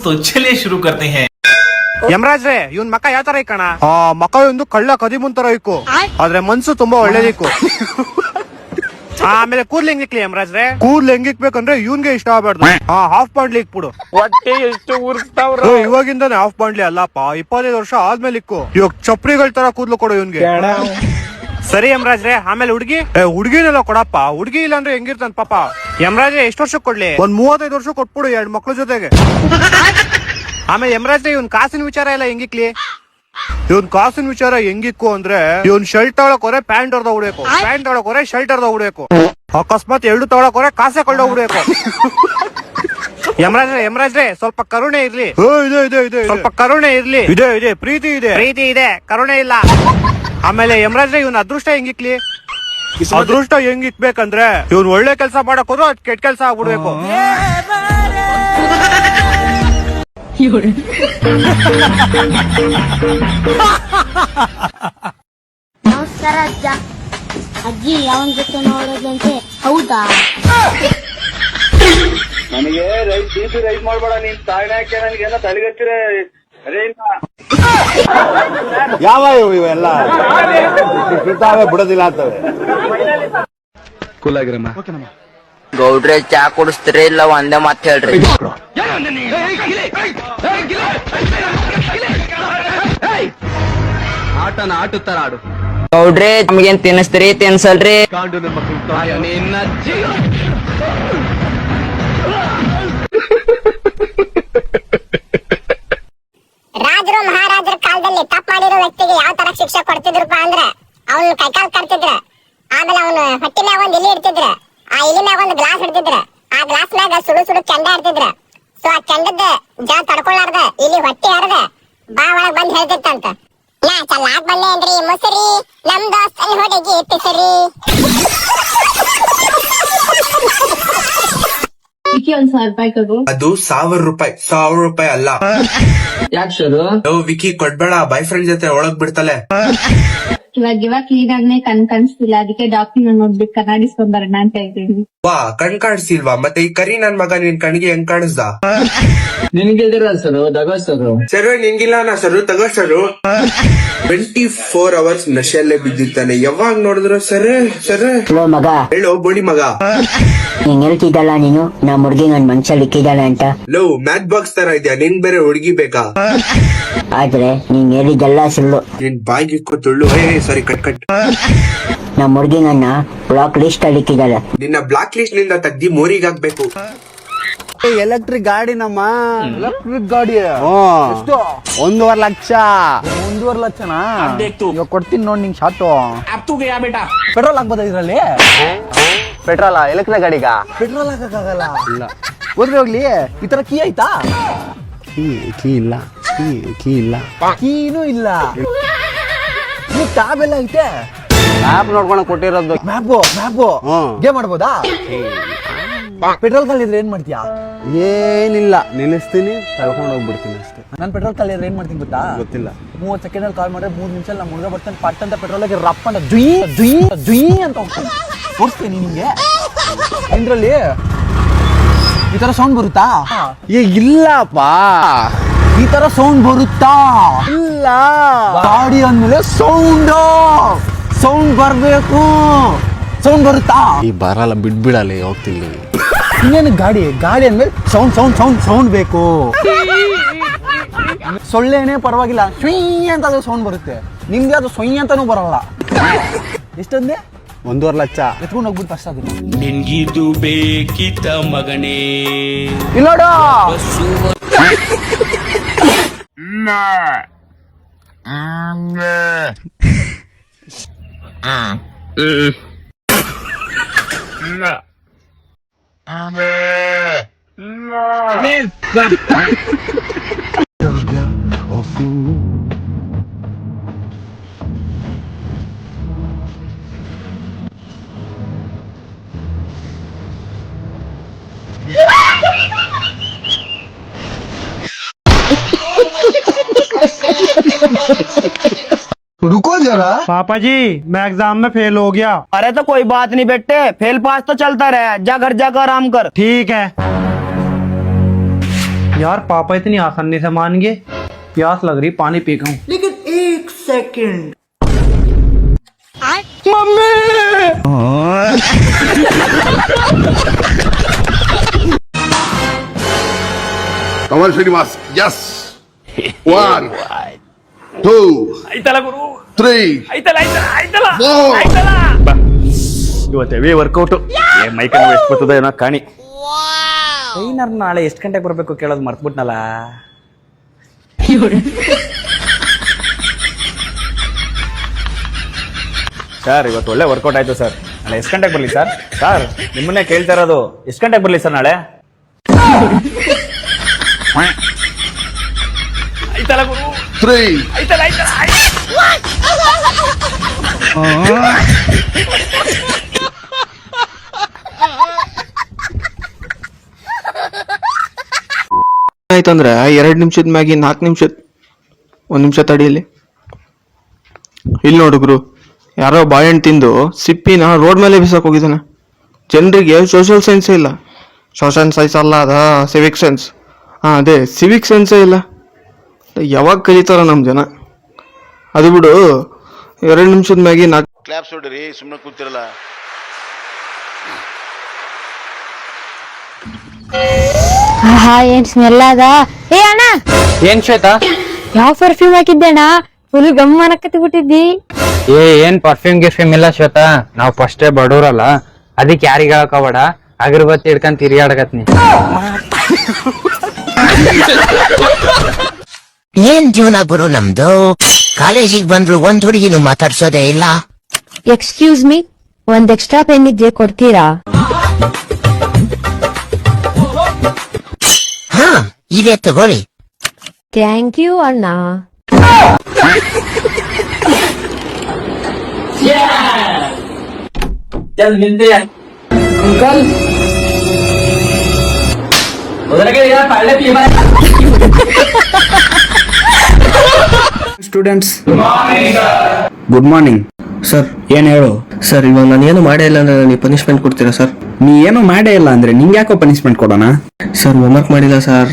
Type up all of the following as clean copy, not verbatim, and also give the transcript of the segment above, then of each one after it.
तो चलिए शुरू करते हैं। ಯಮರಾಜ್ರೆ ಇವನ್ ಮಕ್ಕ ಯಾವ ತರ ಇಕ್ಕಣ ಮಕ್ಕ ಒಂದು ಕಳ್ಳ ಕದಿಮುನ್ ತರ ಇಕ್ಕು ಆದ್ರೆ ಮನ್ಸು ತುಂಬಾ ಒಳ್ಳೇದಿಕ್ಕು ಆಮೇಲೆ ಕೂದ್ಲು ಹೆಂಗಿಕ್ಲಿ ಯಮರಾಜ್ರೆ ಕೂದ್ಲು ಹೆಂಗಿಕ್ಬೇಕಂದ್ರೆ ಇವನ್ಗೆ ಇಷ್ಟ ಆಗ್ಬಾರ್ದು ಹಾಫ್ ಬಾಂಡ್ಲಿ ಇಕ್ಬಿಡು ಹೊಟ್ಟೆ ಎಷ್ಟು ಉರ್ಸ್ತಾವ್ರ ಇವಾಗಿಂದಾನೆ ಹಾಫ್ ಬಾಂಡ್ಲಿ ಅಲ್ಲಪ್ಪ 25 ವರ್ಷ ಆದ್ಮೇಲೆ ಇಕ್ಕು ಇವಾಗ ಚಪ್ರಿಗಳ ತರ ಕೂದ್ಲು ಕೊಡು ಇವನ್ಗೆ ಸರಿ ಯಮರಾಜ್ರೆ ಆಮೇಲೆ ಹುಡ್ಗಿನೆಲ್ಲ ಕೊಡಪ್ಪ ಹುಡ್ಗಿ ಇಲ್ಲ ಅಂದ್ರೆ ಹೆಂಗಿರ್ತಾನ ಪಾಪ ಯಮರಾಜ್ರೆ ಎಷ್ಟು ವರ್ಷ ಕೊಡ್ಲಿ ಒಂದ್ 35 ವರ್ಷ ಕೊಟ್ಬಿಡು 2 ಮಕ್ಳ ಜೊತೆಗೆ ಆಮೇಲೆ ಯಮರಾಜ್ರೆ ಇವನ್ ಕಾಸಿನ ವಿಚಾರ ಎಲ್ಲ ಹೆಂಗಿಕ್ಲಿ ಇವನ್ ಕಾಸಿನ ವಿಚಾರ ಹೆಂಗಿಕ್ಕು ಅಂದ್ರೆ ಇವನ್ ಶರ್ಟ್ ತಗೊಳಕ್ ಹೊರೆ ಪ್ಯಾಂಟ್ ಹೊರದ ಉಡ್ಬೇಕು ಪ್ಯಾಂಟ್ ತಗೊಳಕ್ ಹೊರೆ ಶರ್ಟ್ ಹೊರದ ಉಡ್ಬೇಕು ಅಕಸ್ಮಾತ್ 2 ತಗೊಳಕ್ ಹೊರೆ ಕಾಸೆ ಕೊಳ್ಳ ಉಡ್ಬೇಕು ಯಮರಾಜ್ರೆ ಸ್ವಲ್ಪ ಕರುಣೆ ಇರ್ಲಿ ಸ್ವಲ್ಪ ಕರುಣೆ ಇರ್ಲಿ ಇದೆ ಪ್ರೀತಿ ಇದೆ ಕರುಣೆ ಇಲ್ಲ ಆಮೇಲೆ ಯಮರಾಜ್ರೆ ಇವನ್ ಅದೃಷ್ಟ ಹೆಂಗಿಕ್ಲಿ ಅದೃಷ್ಟ ಹೆಂಗಿಕ್ಬೇಕಂದ್ರೆ ಇವನ್ ಒಳ್ಳೆ ಕೆಲ್ಸ ಮಾಡಕ್ ಹೋದ್ರು ಅದ್ ಕೆಟ್ಟ ಕೆಲ್ಸ ಆಗ್ಬಿಡ್ಬೇಕು ನಮಸ್ಕಾರ ಅಜ್ಜ. ಅಜ್ಜಿ ಅವನ್ ಜೊತೆ ನೋಡೋದಂತೆ ಹೌದಾ? ನನಗೆ ರೈಸ್ ಮಾಡ್ಬೇಡ ನೀನ್ ತಾಯಿನ ಹಾಕಿ ನನಗೇನೋ ತಲೆಗಚ್ಚಿರೆ ಯಾವ ಇವೆಲ್ಲ ಬಿಡೋದಿಲ್ಲ ಅಂತವೆ ಕೂಲಾಗಿರಮ್ಮ. ಗೌಡ್ರೆ ಚಾ ಕುಡಿಸ್ತೀರಿ ಇಲ್ಲ ಒಂದೇ ಮಾತ್ ಹೇಳ್ರಿ. ಆಟನ ಆಟುತ್ತರ ಆಡು. ಗೌಡ್ರೆ ನಮ್ಗೇನ್ ತಿನ್ನಿಸ್ತೀರಿ ತಿನ್ಸಲ್ರಿ? ಕಾಂಡು ನನ್ನ ಮಕ್ಕಳು ನಿನ್ನ ರಾಜರು ಮಹಾರಾಜರ ಕಾಲದಲ್ಲಿ ತಪ್ಪು ಮಾಡಿರೋ ವ್ಯಕ್ತಿಗೆ ಯಾವ ತರ ಶಿಕ್ಷೆ ಕೊಡ್ತಿದ್ರಪ್ಪ ಅಂದ್ರ ಅವನು ಕೈಕಾಲ್ ಕಟ್ತಿದ್ರ, ಆಮೇಲೆ ಅವನು ಹೊಟ್ಟಿ ಮ್ಯಾಗ ಒಂದ್ ಇಲಿ ಇಡ್ತಿದ್ರ, ಆ ಇಲಿ ಮ್ಯಾಗ ಒಂದ್ ಗ್ಲಾಸ್ ಇಡ್ತಿದ್ರ, ಆ ಗ್ಲಾಸ್ ಮ್ಯಾಗ ಸುಡು ಕೆಂಡ ಇಡ್ತಿದ್ರ. ಸೊ ಆ ಕೆಂಡದ ಜಾ ತಡ್ಕೊಳ್ಳಾರ್ದ ಇಲ್ಲಿ ಹೊಟ್ಟಿ ಹರ್ದ ಬಾ ಒಳಗ್ ಬಂದ್ ಹೇಳ್ತಿತ್ತಂತ, ನಾ ಚಲ್ಲಾಕ್ ಬಂದೆ ಅಂದ್ರಿ ಮುಸರಿ ನಮ್ ದೋಸ್ತನ್ ಹೊಡೆಗಿ ಪಿಸರಿ. ಅದು 1000 ರೂಪಾಯಿ ಅಲ್ಲ. ಯಾಕೆ ವಿಕಿ ಕೊಡ್ಬೇಡ, ಬಾಯ್ ಫ್ರೆಂಡ್ ಜೊತೆ ಒಳಗ್ ಬಿಡ್ತಲೆ. ಇವಾಗ ಕ್ಲೀನ್ ಆದ್ಮೇಲೆ ಕಾಣಿಸ್ತಿಲ್ಲ, ಅದಕ್ಕೆ ಡಾಕ್ಟರ್ ನೋಡ್ಬಿಟ್ಟು ಕನ್ನಡಿಸ್ಕೊಂಡ್ ಬರೋಣ ಅಂತ ಇದ್ದೀನಿ. ವಾ ಕಣ್ ಕಾಣಿಸ್ತಿಲ್ವಾ? ಮತ್ತೆ ಈ ಕರಿ ನನ್ ಮಗ ನಿನ್ ಕಣ್ಗೆ ಹೆಂಗ್ ಕಾಣಿಸ್ದ? ಸರ್ ನಿಂಗಿಲ್ಲ ನಾ ಸರ್ ತಗೋ ಸರ್. 24 hours ನಶೆಯಲ್ಲೇ ಬಿದ್ದಿರ್ತಾನೆ, ಯಾವಾಗ ನೋಡಿದ್ರು ಸರ್ ಮಗ ಹೇಳೋ ಬೋಡಿ ಮಗ, ನೀನ್ ಹೇಳ್ತಿದ್ದಲ್ಲ ನೀನು ನಮ್ ಹುಡ್ಗಿ ನನ್ ಮನ್ಸಲ್ಲಿ ಇಕ್ಕಿದ್ದಾಳೆ ಅಂತ. ಲವ್ ಮ್ಯಾಚ್ ಬಾಕ್ಸ್ ತರ ಇದ್ಯಾ, ನಿನ್ ಬೇರೆ ಹುಡುಗಿ ಬೇಕಾ? ಆದ್ರೆ ನೀನ್ ಹೇಳಿದ್ದೆಲ್ಲ ಸುಳ್ಳು. ನಿನ್ ಬಾಯಿಗೆ ಇಕ್ಕು ತುಳ್ಳು. ಸಾರಿ ಕಟ್. ನಮ್ ಹುಡ್ಗಿ ನನ್ನ ಬ್ಲಾಕ್ ಲಿಸ್ಟ್ ಅಲ್ಲಿ ಇಕ್ಕಿದ್ದಾಳೆ. ನಿನ್ನ ಬ್ಲಾಕ್ ಲಿಸ್ಟ್ ನಿಂದ ತೆಗ್ದಿ ಮೋರಿಗೆ ಹಾಕ್ಬೇಕು. ಎಲೆಕ್ಟ್ರಿಕ್ ಗಾಡಿ ನಮ್ಮ ಎಲೆಕ್ಟ್ರಿಕ್ ಗಾಡಿ 1.5 ಲಕ್ಷ. 1.5 ಲಕ್ಷನಾ? ಇವಾಗ ಕೊಡ್ತೀನಿ ನೋಡ್ ನಿಂಗ್ ಶಾಟು. ಪೆಟ್ರೋಲ್ ಹಾಕ್ಬೋದ ಇದ್ರಲ್ಲಿ? ಪೆಟ್ರೋಲ್ ಎಲೆಕ್ಟ್ರಿಕ್ ಗಾಡಿಗ ಪೆಟ್ರೋಲ್ ಹಾಕಕ್ಕಾಗಲ್ಲ. ಇಲ್ಲ ಹೋದ್ರೆ ಹೋಗ್ಲಿ, ಈ ತರ ಕೀ ಆಯ್ತಾ? ಕೀ ಇಲ್ಲ. ಕೀನೂ ಇಲ್ಲ. ಟ್ಯಾಬ್ ಎಲ್ಲ ಐತೆ. ಆಪ್ ನೋಡ್ಕೊಂಡು ಕೊಟ್ಟಿರೋದು. ಮ್ಯಾಪು ಗೇಮ್ ಮಾಡ್ಬೋದಾ? ಪೆಟ್ರೋಲ್ ಕಲ್ಲಿದ್ರೆ ಏನ್ ಮಾಡ್ತೀಯಾ? ಏನಿಲ್ಲ, ನಿಲ್ಲಿಸ್ತೀನಿ, ತಳ್ಕೊಂಡು ಹೋಗ್ಬಿಡ್ತೀನಿ ಅಷ್ಟೇ. ನಾನ್ ಪೆಟ್ರೋಲ್ ಕಲ್ಲಿದ್ರೆ ಏನ್ ಮಾಡ್ತೀನಿ ಗೊತ್ತಾ? ಗೊತ್ತಿಲ್ಲ. 30 ಸೆಕೆಂಡ್ ಅಲ್ಲಿ ಕಾಲ್ ಮಾಡಿದ್ರೆ 3 ನಿಮಿಷ ನಮ್ಮ ಹುಡುಗ ಬರ್ತಾನೆ, ಪಟ್ ಅಂತ ಪೆಟ್ರೋಲ್ ರಪ್ಪ ಅಂತ ಜುಯ್ ಅಂತ ಹೋಗ್ತಾನೆ. ತೋರಿಸ್ತೀನಿ ನಿಂಗೆ. ಇದ್ರಲ್ಲಿ ಈ ತರ ಸೌಂಡ್ ಬರುತ್ತಾ? ಇಲ್ಲಪ್ಪ, ಈ ತರ ಸೌಂಡ್ ಬರುತ್ತಾ? ಇಲ್ಲ. ಗಾಡಿ ಅಂದ್ಮೇಲೆ ಸೌಂಡ್ ಬರ್ಬೇಕು. ಸೌಂಡ್ ಬರುತ್ತಾ? ಈ ಬರಲ್ಲ, ಬಿಡ್ಬಿಡಲ್ಲ, ಹೋಗ್ತಿಲ್ಲ. ಇನ್ನೇನು ಗಾಡಿ ಅಂದ್ಮೇಲೆ ಸೌಂಡ್ ಬೇಕು. ಸೊಳ್ಳೆನೇ ಪರವಾಗಿಲ್ಲ, ಸ್ವೀ ಅಂತ ಅದು ಸೌಂಡ್ ಬರುತ್ತೆ. ನಿಮ್ಗೆ ಅದು ಸ್ವೀ ಅಂತಾನೂ ಬರಲ್ಲ. ಎಷ್ಟಂದೆ? 1.5 ಲಕ್ಷ. ಎತ್ಕೊಂಡು ಹೋಗ್ಬಿಟ್ಟು ಫಸ್ಟ್ ಅದು ನಿನ್ಗಿದು ಬೇಕಿತ್ತ ಮಗನೇ? ಇಲ್ಲೋಡು. रुको जरा पापा जी, मैं एग्जाम में फेल हो गया। अरे तो कोई बात नहीं बेटे, फेल पास तो चलता रहे, जा घर जाकर आराम कर। ठीक है। यार पापा इतनी आसानी से मान गए, प्यास लग रही, पानी पी के हूँ। Kamal Srinivas, yes. 1, 2, 3, 4. ಇವತ್ತು ಹೆವಿ ವರ್ಕೌಟ್. ಮೈಕೈ ನೋವು ಎಷ್ಟು ಬರ್ತದೆ ಏನೋ ಕಾಣಿ. ಟ್ರೈನರ್ ನಾಳೆ ಎಷ್ಟು ಗಂಟೆಗೆ ಬರಬೇಕು ಕೇಳೋದು ಮರ್ತ್ಬಿಟ್ನಲ್ಲ. ಸರ್ ಇವತ್ತು ಒಳ್ಳೆ ವರ್ಕೌಟ್ ಆಯ್ತು ಸರ್. ನಾಳೆ ಎಷ್ಟು ಗಂಟೆಗೆ ಬರಲಿ ಸರ್? ಸರ್ ನಿಮ್ಮನ್ನೇ ಕೇಳ್ತಾ ಇರೋದು, ಎಷ್ಟು ಗಂಟೆಗೆ ಬರಲಿ ಸರ್ ನಾಳೆ? Three. ಆಯ್ತಂದ್ರೆ 2 ನಿಮಿಷದ ಮ್ಯಾಗಿ 4 ನಿಮಿಷ 1 ನಿಮಿಷ ತಡಿಯಲ್ಲಿ. ಇಲ್ಲಿ ನೋಡುಗ್ರು, ಯಾರೋ ಬಾಳೆಹಣ್ಣು ತಿಂದು ಸಿಪ್ಪಿನ ರೋಡ್ ಮೇಲೆ ಬಿಸಾಕ್ ಹೋಗಿದ್ದಾನೆ. ಜನರಿಗೆ ಸೋಷಿಯಲ್ ಸೈನ್ಸೇ ಇಲ್ಲ. ಸೋಷಿಯಲ್ ಸೈನ್ಸ್ ಅಲ್ಲ, ಅದ ಸಿವಿಕ್ ಸೆನ್ಸ್. ಅದೇ ಸಿವಿಕ್ ಸೆನ್ಸೇ ಇಲ್ಲ. ಯಾವಾಗ ಕಲಿತಾರ ನಮ್ಮ ಜನ? ಅದು ಬಿಡು, 2 ನಿಮಿಷದ ಮ್ಯಾಗಿ 4 ಕ್ಲಾಪ್ಸ್ ಹೊಡ್ರಿ, ಸುಮ್ಮನೆ ಕೂತಿರಲ್ಲ. ಏನ್ ಸ್ಮೆಲ್ ಅದ? ಏ ಅಣ್ಣ, ಏನ್ ಶ್ವೇತಾ? ಯಾವ ಪರ್ಫ್ಯೂಮ್ ಹಾಕಿದ್ದೆ ಅಣ್ಣ? ಫುಲ್ ಗಮ್ಮನ ಕತ್ಬಿಟ್ಟಿದ್ದಿ. ಏನ್ ಪರ್ಫ್ಯೂಮ್ ಗಿರ್ಫ್ಯೂಮ್ ಇಲ್ಲ ಶ್ವೇತಾ, ನಾವು ಫಸ್ಟೇ ಬಡವ್ರಲ್ಲ, ಅದಕ್ಕೆ ಯಾರಿಗ ಹೇಳಕೋಬೇಡ. ಅಗರಬತ್ತಿ ಹಿಡ್ಕೊಂಡ್ ತಿರ್ಗಾಡಕತ್ನಿ. ಏನ್ ಜೀವನ ಗುರು ನಮ್ದು. ಕಾಲೇಜಿಗೆ ಬಂದ್ರು ಒಂದ್ ಹುಡುಗಿನೂ ಮಾತಾಡ್ಸೋದೇ ಇಲ್ಲ. ಎಕ್ಸ್ಕ್ಯೂಸ್ ಮೀ, ಒಂದ್ ಎಕ್ಸ್ಟ್ರಾ ಪೆನ್ ಇದ್ರೆ ಕೊಡ್ತೀರಾ? ಹಾ, ಇದೇ ತಗೊಳ್ಳಿ. ಥ್ಯಾಂಕ್ ಯು ಅಣ್ಣ. Students good morning sir. ಏನ್ ಹೇಳು ಸರ್, ಇವಾಗ ನಾನು ಏನು ಮಾಡೇ ಇಲ್ಲ ಅಂದ್ರೆ ನನಗೆ ಪನಿಷ್ಮೆಂಟ್ ಕೊಡ್ತೀರಾ ಸರ್? ನೀ ಏನು ಮಾಡೇ ಇಲ್ಲ ಅಂದ್ರೆ ನಿಂಗೆ ಯಾಕೋ ಪನಿಷ್ಮೆಂಟ್ ಕೊಡೋಣ? ಸರ್, ಹೋಮ್ವರ್ಕ್ ಮಾಡಿಲ್ಲ ಸರ್.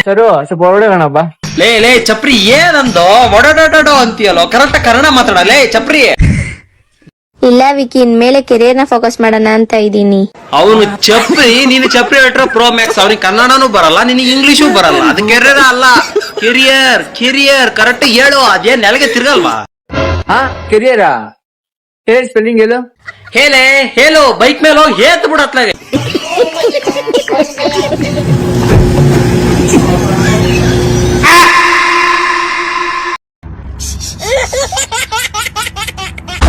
ಸರು ಸ್ವಲ್ಪ ಹೊರಡೆ ಕಣಪ್ಪ. ಲೇ ಚಪ್ರಿ, ಏನಂದೋ ಒಡಡೋ ಅಂತೀಯಲ್ಲೋ, ಕರೆಕ್ಟ್ ಕನ್ನಡ ಮಾತಾಡಲೇ ಚಪ್ರಿ. ಇಲ್ಲ ವಿಕಿ, ಇನ್ಮೇಲೆ ಕೆರಿಯರ್ನ ಫೋಕಸ್ ಮಾಡೋಣ ಅಂತ ಇದ್ದೀನಿ. ಅವನು ಚಪ್ರಿ, ನೀನು ಚಪ್ರಿ ಬಿಟ್ರೆ ಪ್ರೋ ಮ್ಯಾಕ್ಸ್. ಅವ್ನಿಗೆ ಕನ್ನಡನೂ ಬರಲ್ಲ, ನಿನಗೆ ಇಂಗ್ಲಿಷು ಬರಲ್ಲ. ಅದು ಕೆರಿಯರ್ ಅಲ್ಲ, ಕೆರಿಯರ್ ಕರೆಕ್ಟ್ ಹೇಳು. ಅದೇನ್ ನೆಲಗೆ ತಿರ್ಗಲ್ವಾ? ಹಾ, ಕೆರಿಯರಾ? ಹೇಳಿ ಸ್ಪೆಲ್ಲಿಂಗ್ ಹೇಳು. ಹೇಳು ಬೈಕ್ ಮೇಲೆ ಹೋಗಿ ಹೇತ್ ಬಿಡತ್ಲಾಗೆ.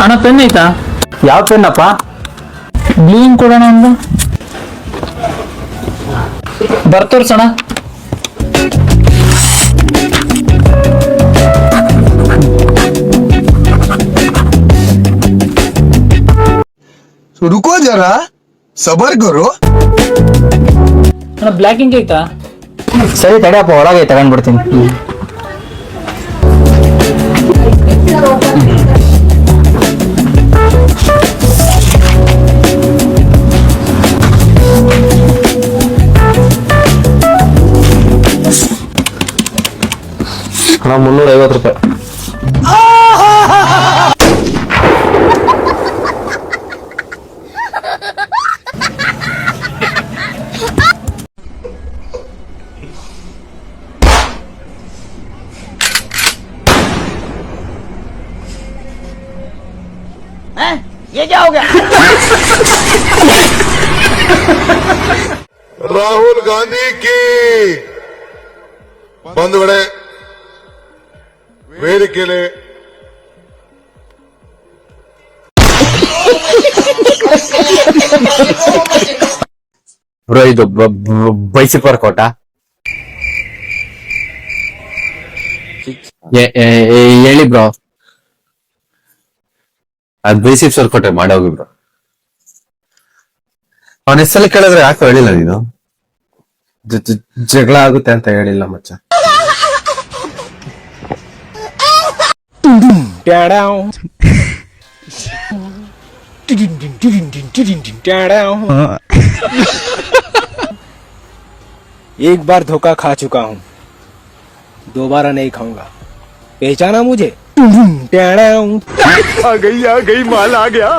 ಅಣ್ಣ ಪೆನ್ ಐತಾ? ಯಾವ ಪೆನ್ನಪ್ಪ? ಬ್ಲೂಯಿಂಗ್ ಕೊಡೋಣ ಅಂದ. ಬರ್ತೋರ್ಸಣ. रुको जरा, सबर करो. ಅಣ್ಣ ಬ್ಲ್ಯಾಕಿಂಗ್ ಐತಾ? ಸರಿ ತಡಿಯಪ್ಪ, ಒಳಗೆ ತಗೊಂಡ್ಬಿಡ್ತೀನಿ. ಅಣ್ಣ 350 ರೂಪಾಯಿ. ये क्या हो गया? राहुल गांधी की ಬಂಧುಗಳೇ, ವೇದಿಕೆಯಲ್ಲಿ ಬ್ರೋ ಇದು ಬೈಸಿಕ್ ವರ್ಕೌಟ. ಹೇಳಿ ಬ್ರೋ. ಅದ್ ಬೇಸಿಕ್ಸ್ ವರ್ಕೌಟ್ ಮಾಡೋಗಿಬ್ರು. ಅವನ ಹೆಸರಲ್ಲಿ ಕೇಳಿದ್ರೆ ಯಾಕೆ ಹೇಳಿಲ್ಲ ನೀನು? ಜಗಳ ಆಗುತ್ತೆ ಅಂತ ಹೇಳಿಲ್ಲ ಮಚ್ಚ. एक बार धोखा खा चुका हूँ, दोबारा नहीं खाऊंगा. पहचाना मुझे? आ गई माल आ गया.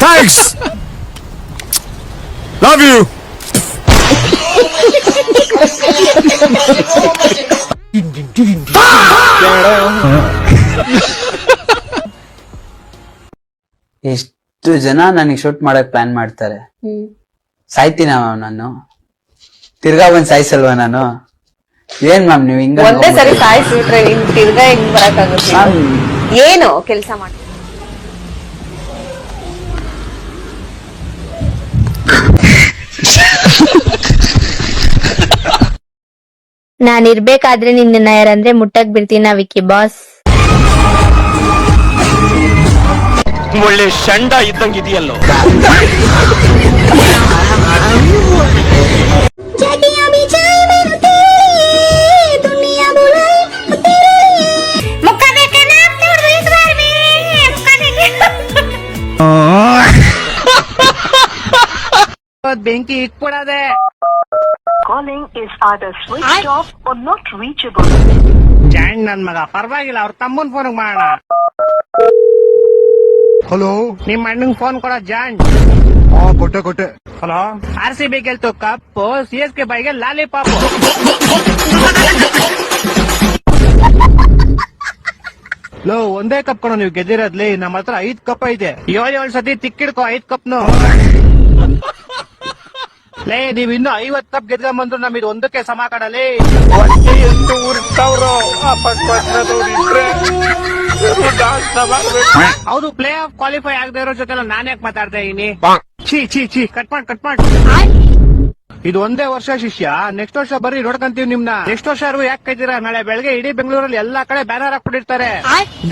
Thanks, love you. ಎಷ್ಟು ಜನ ನನಗೆ ಶೂಟ್ ಮಾಡಕ್ ಪ್ಲಾನ್ ಮಾಡ್ತಾರೆ. ಸಾಯ್ತೀನ ಮ್ಯಾಮ್ ನಾನು? ತಿರ್ಗಾ ಬಂದ್ ಸಾಯ್ಸಲ್ವಾ ನಾನು? ಏನ್ ಮ್ಯಾಮ್ ನೀವು ಹಿಂಗ ಒಂದೇ ಸರಿ ಸಾಯಿಸ್ಬಿಟ್ರೆ ನಿನ್ ತಿರ್ಗಾ ಹೆಂಗ್ ಬರಕ್ಕಾಗುತ್ತೆ? ಏನು ಕೆಲ್ಸ ಮಾಡಿ ನಾನಿರ್ಬೇಕಾದ್ರೆ ನಿನ್ನ ಯಾರಂದ್ರೆ ಮುಟ್ಟಕ್ ಬಿಡ್ತೀನ ವಿಕ್ಕಿ ಬಾಸ್. ಒಳ್ಳೆ ಶಂಡ ಇದ್ದಂಗಿದೆಯಲ್ಲೋ. ಬೆಂಕಿ ಇಟ್ಬಿಡದೆ. ಜಾಣ್ ನನ್ ಮಗ, ಪರವಾಗಿಲ್ಲ, ಅವ್ರ ತಮ್ಮನ್ ಫೋನ್ ಮಾಡೋಣ. ಹಲೋ, ನಿಮ್ ಅಣ್ಣಂಗ್ ಫೋನ್ ಕೊಡ ಜಾಣ್. ಕೊಟ್ಟೆ. ಹಲೋ, RCB ಗೆಲ್ತು ಕಪ್, CSK ಬೈಗೆ ಲಾಲಿಪಾಪ್. ಲೋ, ಒಂದೇ ಕಪ್ ಕೊಡೋ ನೀವು ಗೆದ್ದಿರೋದ್ಲಿ. ನಮ್ಮ ಹತ್ರ 5 ಕಪ್ ಐತೆ. 7 ಸತಿ ತಿಕ್ಕಿಡ್ಕೊ 5 ಕಪ್ನು. ಲೇ, ನೀವ್ ಇನ್ನು 50 ಕಪ್ ಗೆದ್ಕೊಂಡ್ಬಂದ್ರು ನಮ್ ಇದು ಒಂದಕ್ಕೆ ಸಮ ಕಡಲಿ. ಹೌದು, ಪ್ಲೇ ಆಫ್ ಕ್ವಾಲಿಫೈ ಆಗದೆ ಇರೋ ಜೊತೆ ನಾನ್ ಯಾಕೆ ಮಾತಾಡ್ತಾ ಇದೀನಿ? ಛೀ ಕಟ್ ಮಾಡ್. ಇದು ಒಂದೇ ವರ್ಷ ಶಿಷ್ಯ, ನೆಕ್ಸ್ಟ್ ವರ್ಷ ಬರ್ರಿ ನೋಡ್ಕಂತೀವಿ ನಿಮ್ನ. ನೆಕ್ಸ್ಟ್ ವರ್ಷ ಯಾಕೆ ಕೈತೀರಾ? ನಾಳೆ ಬೆಳಗ್ಗೆ ಇಡೀ ಬೆಂಗಳೂರಲ್ಲಿ ಎಲ್ಲಾ ಕಡೆ ಬ್ಯಾನರ್ ಹಾಕ್ಬಿಟ್ಟಿರ್ತಾರೆ.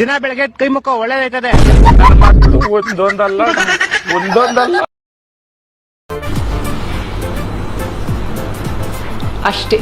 ದಿನ ಬೆಳಗ್ಗೆ ಕೈ ಮುಖ ಒಳ್ಳೇದೈತದೆ. ಒಂದೊಂದಲ್ಲ ಅಷ್ಟೇ.